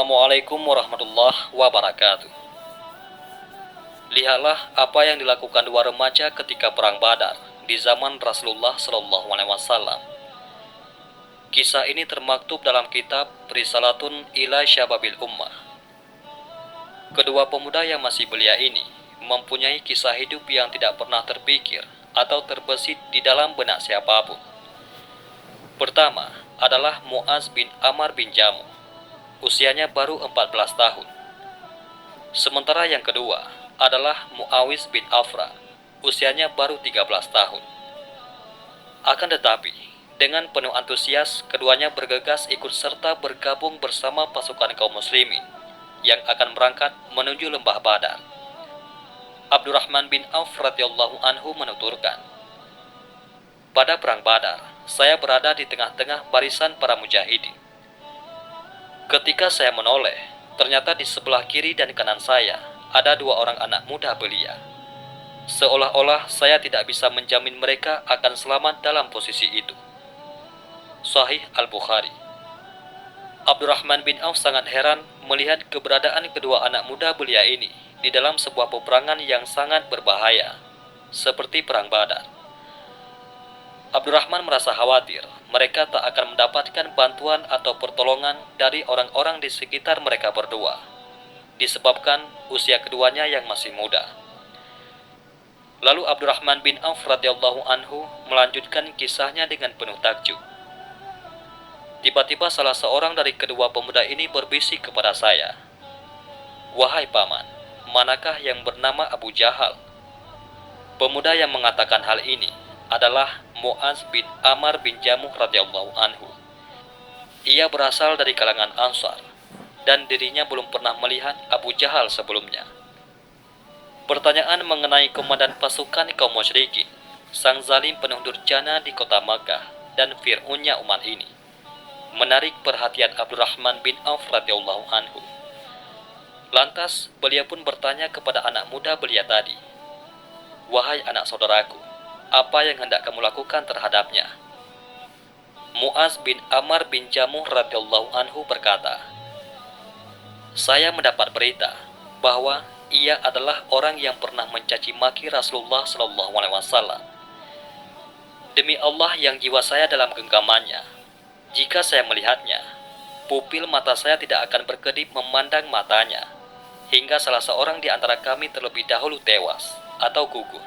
Assalamualaikum warahmatullahi wabarakatuh. Lihatlah apa yang dilakukan dua remaja ketika perang Badar di zaman Rasulullah Shallallahu Alaihi Wasallam. Kisah ini termaktub dalam kitab Risalatun ila Syababil Ummah. Kedua pemuda yang masih belia ini mempunyai kisah hidup yang tidak pernah terpikir atau terbesit di dalam benak siapapun. Pertama adalah Mu'az bin Amar bin Jamuh. Usianya baru 14 tahun. Sementara yang kedua adalah Muawis bin Afra. Usianya baru 13 tahun. Akan tetapi, dengan penuh antusias, keduanya bergegas ikut serta bergabung bersama pasukan kaum muslimin yang akan berangkat menuju lembah Badar. Abdurrahman bin Auf radhiyallahu anhu menuturkan, pada perang Badar, saya berada di tengah-tengah barisan para mujahidin. Ketika saya menoleh, ternyata di sebelah kiri dan kanan saya ada dua orang anak muda belia. Seolah-olah saya tidak bisa menjamin mereka akan selamat dalam posisi itu. Sahih Al-Bukhari. Abdurrahman bin Auf sangat heran melihat keberadaan kedua anak muda belia ini di dalam sebuah peperangan yang sangat berbahaya, seperti perang Badar. Abdurrahman merasa khawatir mereka tak akan mendapatkan bantuan atau pertolongan dari orang-orang di sekitar mereka berdua, disebabkan usia keduanya yang masih muda. Lalu Abdurrahman bin Auf radhiyallahu anhu melanjutkan kisahnya dengan penuh takjub. Tiba-tiba salah seorang dari kedua pemuda ini berbisik kepada saya, "Wahai paman, manakah yang bernama Abu Jahal?" Pemuda yang mengatakan hal ini adalah Mu'az bin Amar bin Jamuh radhiyallahu anhu. Ia berasal dari kalangan Ansar dan dirinya belum pernah melihat Abu Jahal sebelumnya. Pertanyaan mengenai komandan pasukan kaum musyrikin, sang zalim penuh durjana di kota Makkah dan Fir'aunnya umat ini, menarik perhatian Abdurrahman bin Auf radhiyallahu anhu. Lantas beliau pun bertanya kepada anak muda belia tadi, "Wahai anak saudaraku, apa yang hendak kamu lakukan terhadapnya?" Mu'az bin Amar bin Jamuh radhiyallahu anhu berkata, "Saya mendapat berita bahwa ia adalah orang yang pernah mencaci maki Rasulullah Shallallahu Alaihi Wasallam. Demi Allah yang jiwa saya dalam genggamannya, jika saya melihatnya, pupil mata saya tidak akan berkedip memandang matanya, hingga salah seorang di antara kami terlebih dahulu tewas atau gugur."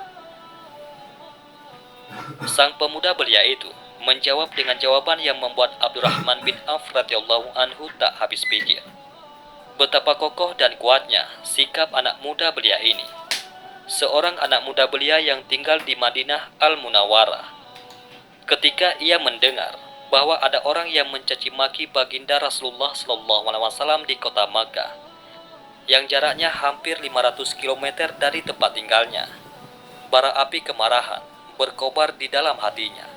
Sang pemuda belia itu menjawab dengan jawaban yang membuat Abdurrahman bin Auf radhiyallahu anhu tak habis pikir. Betapa kokoh dan kuatnya sikap anak muda belia ini. Seorang anak muda belia yang tinggal di Madinah Al-Munawwarah. Ketika ia mendengar bahwa ada orang yang mencaci maki baginda Rasulullah Shallallahu Alaihi Wasallam di kota Makkah, yang jaraknya hampir 500 km dari tempat tinggalnya, bara api kemarahan berkobar di dalam hatinya,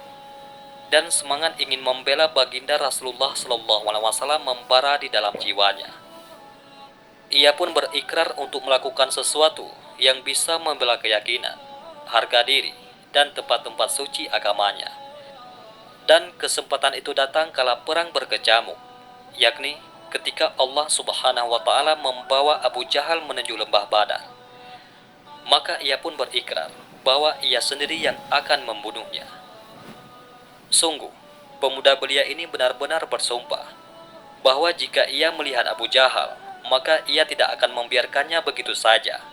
dan semangat ingin membela baginda Rasulullah Shallallahu Alaihi Wasallam membara di dalam jiwanya. Ia pun berikrar untuk melakukan sesuatu yang bisa membela keyakinan, harga diri, dan tempat-tempat suci agamanya. Dan kesempatan itu datang kala perang berkecamuk, yakni ketika Allah Subhanahu wa Ta'ala membawa Abu Jahal menuju lembah Badar. Maka ia pun berikrar bahwa ia sendiri yang akan membunuhnya. Sungguh, pemuda belia ini benar-benar bersumpah bahwa jika ia melihat Abu Jahal, maka ia tidak akan membiarkannya begitu saja,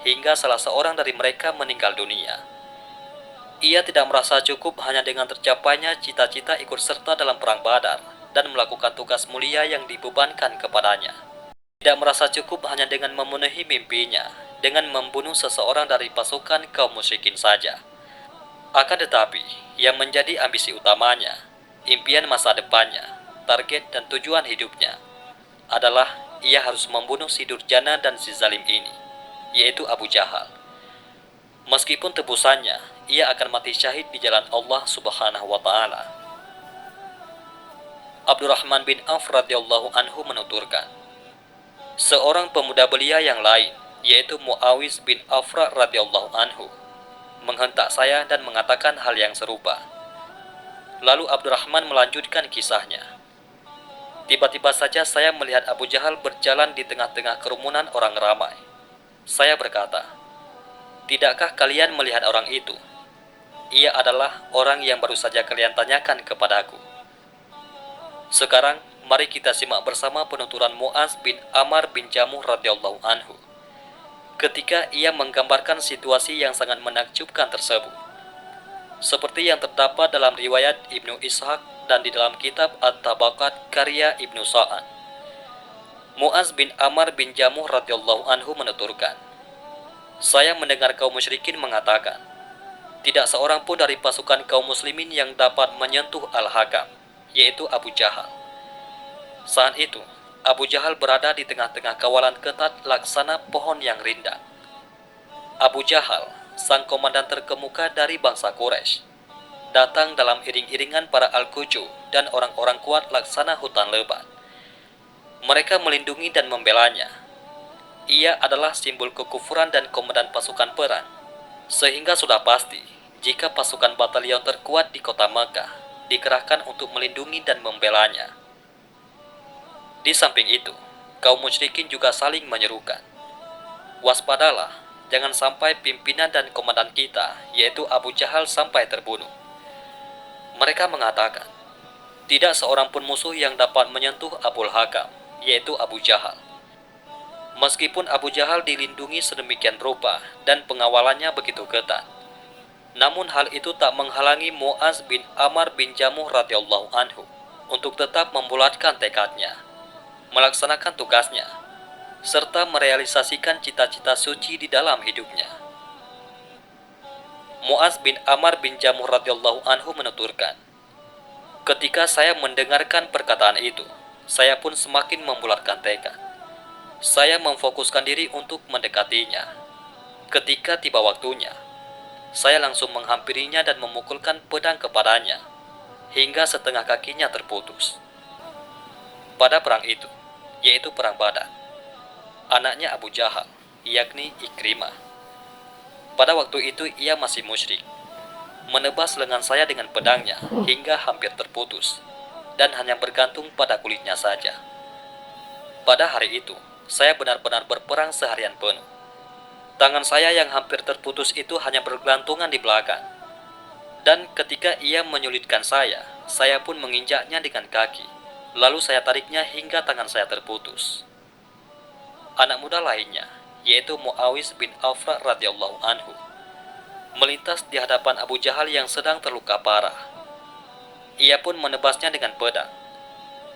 hingga salah seorang dari mereka meninggal dunia. Ia tidak merasa cukup hanya dengan tercapainya cita-cita ikut serta dalam perang Badar dan melakukan tugas mulia yang dibebankan kepadanya. Tidak merasa cukup hanya dengan memenuhi mimpinya dengan membunuh seseorang dari pasukan kaum musyrikin saja. Akan tetapi, yang menjadi ambisi utamanya, impian masa depannya, target dan tujuan hidupnya adalah ia harus membunuh si durjana dan si zalim ini, yaitu Abu Jahal. Meskipun tebusannya, ia akan mati syahid di jalan Allah Subhanahu wa Ta'ala. Abdurrahman bin Auf radhiyallahu anhu menuturkan, seorang pemuda belia yang lain, yaitu Muawis bin Afra radhiyallahu anhu, menghentak saya dan mengatakan hal yang serupa. Lalu Abdurrahman melanjutkan kisahnya. Tiba-tiba saja saya melihat Abu Jahal berjalan di tengah-tengah kerumunan orang ramai. Saya berkata, "Tidakkah kalian melihat orang itu? Ia adalah orang yang baru saja kalian tanyakan kepadaku." Sekarang, mari kita simak bersama penuturan Mu'az bin Amar bin Jamuh radhiyallahu anhu ketika ia menggambarkan situasi yang sangat menakjubkan tersebut. Seperti yang terdapat dalam riwayat Ibnu Ishaq dan di dalam kitab At-Tabaqat karya Ibnu Sa'ad. Mu'az bin Amar bin Jamuh radhiyallahu anhu menuturkan, "Saya mendengar kaum musyrikin mengatakan, tidak seorang pun dari pasukan kaum muslimin yang dapat menyentuh Al-Hakam, yaitu Abu Jahal." Saat itu, Abu Jahal berada di tengah-tengah kawalan ketat laksana pohon yang rindang. Abu Jahal, sang komandan terkemuka dari bangsa Quraisy, datang dalam iring-iringan para Al-Quju dan orang-orang kuat laksana hutan lebat. Mereka melindungi dan membelanya. Ia adalah simbol kekufuran dan komandan pasukan perang, sehingga sudah pasti jika pasukan batalion terkuat di kota Makkah dikerahkan untuk melindungi dan membelanya. Di samping itu, kaum musyrikin juga saling menyerukan, "Waspadalah, jangan sampai pimpinan dan komandan kita, yaitu Abu Jahal, sampai terbunuh." Mereka mengatakan, tidak seorang pun musuh yang dapat menyentuh Abul Hakam, yaitu Abu Jahal. Meskipun Abu Jahal dilindungi sedemikian rupa dan pengawalannya begitu ketat, namun hal itu tak menghalangi Mu'az bin Amar bin Jamuh radhiyallahu anhu untuk tetap membulatkan tekadnya, melaksanakan tugasnya, serta merealisasikan cita-cita suci di dalam hidupnya. Mu'az bin Amar bin Jamuh radhiyallahu anhu menuturkan, "Ketika saya mendengarkan perkataan itu, saya pun semakin membulatkan tekad. Saya memfokuskan diri untuk mendekatinya. Ketika tiba waktunya, saya langsung menghampirinya dan memukulkan pedang kepadanya, hingga setengah kakinya terputus." Pada perang itu, yaitu perang Badar, anaknya Abu Jahal, yakni Ikrimah, pada waktu itu ia masih musyrik, menebas lengan saya dengan pedangnya hingga hampir terputus, dan hanya bergantung pada kulitnya saja. Pada hari itu, saya benar-benar berperang seharian penuh. Tangan saya yang hampir terputus itu hanya bergelantungan di belakang. Dan ketika ia menyulitkan saya pun menginjaknya dengan kaki. Lalu saya tariknya hingga tangan saya terputus. Anak muda lainnya, yaitu Muawiz bin Afra radhiyallahu anhu, melintas di hadapan Abu Jahal yang sedang terluka parah. Ia pun menebasnya dengan pedang,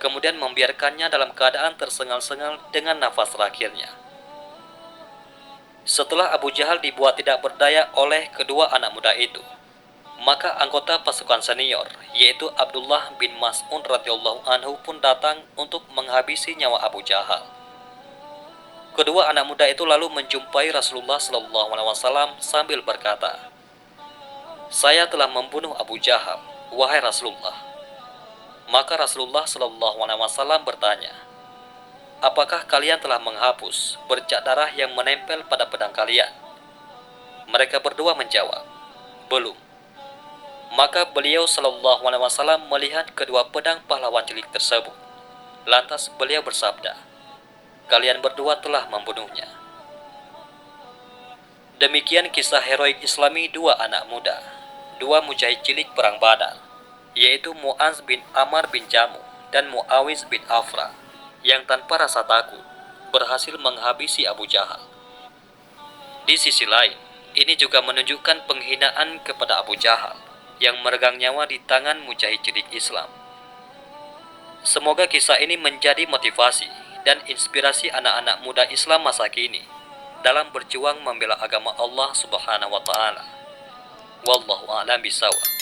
kemudian membiarkannya dalam keadaan tersengal-sengal dengan nafas terakhirnya. Setelah Abu Jahal dibuat tidak berdaya oleh kedua anak muda itu, maka anggota pasukan senior, yaitu Abdullah bin Mas'ud radhiyallahu anhu pun datang untuk menghabisi nyawa Abu Jahal. Kedua anak muda itu lalu menjumpai Rasulullah SAW sambil berkata, "Saya telah membunuh Abu Jahal, wahai Rasulullah." Maka Rasulullah SAW bertanya, "Apakah kalian telah menghapus bercak darah yang menempel pada pedang kalian?" Mereka berdua menjawab, "Belum." Maka beliau SAW melihat kedua pedang pahlawan cilik tersebut. Lantas beliau bersabda, "Kalian berdua telah membunuhnya." Demikian kisah heroik Islami dua anak muda, dua mujahid cilik perang Badar, yaitu Mu'az bin Amar bin Jamuh dan Muawiz bin Afra, yang tanpa rasa takut berhasil menghabisi Abu Jahal. Di sisi lain, ini juga menunjukkan penghinaan kepada Abu Jahal yang meregang nyawa di tangan mujahid cilik Islam. Semoga kisah ini menjadi motivasi dan inspirasi anak-anak muda Islam masa kini dalam berjuang membela agama Allah Subhanahu wa taala. Wallahu a'lam bishawab.